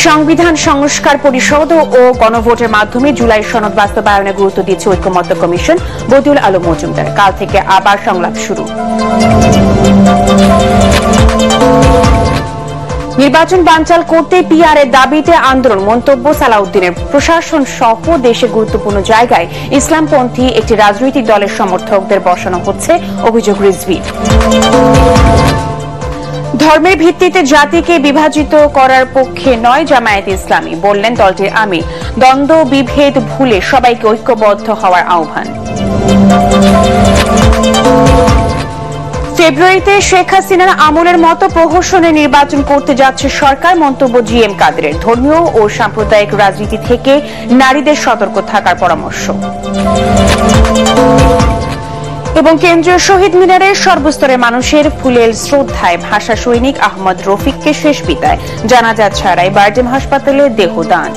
সংবিধান সংস্কার পরিষদ ও গণভোটের মাধ্যমে জুলাই সনদ বাস্তবায়নে গুরুত্ব দিচ্ছে ঐকমত্য কমিশন। বদিউল আলম মজুমদার। কাল থেকে আবার সংলাপ শুরু। নির্বাচন বানচাল করতে পিআর এর দাবিতে আন্দোলন। মন্তব্য সালাউদ্দিনের। প্রশাসন সহ দেশের গুরুত্বপূর্ণ জায়গায় ইসলামপন্থী একটি রাজনৈতিক দলের সমর্থকদের বসানো হচ্ছে, অভিযোগ রিজভীর। ধর্মের ভিত্তিতে জাতিকে বিভাজিত করার পক্ষে নয় জামায়াতে ইসলামী, বললেন দলটির আমির। দ্বন্দ্ব বিভেদ ভুলে সবাইকে ঐক্যবদ্ধ হওয়ার আহ্বান। ফেব্রুয়ারিতে শেখ হাসিনার আমলের মতো প্রহসনে নির্বাচন করতে যাচ্ছে সরকার, মন্তব্য জিএম কাদেরের। ধর্মীয় ও সাম্প্রদায়িক রাজনীতি থেকে নারীদের সতর্ক থাকার পরামর্শ। এবং কেন্দ্রীয় শহীদ মিনারের সর্বস্তরের মানুষের ফুলেল শ্রদ্ধায় ভাষা সৈনিক আহমদ রফিককে শেষ বিদায়। জানাজা ছাড়াই বারডেম হাসপাতালে দেহদান।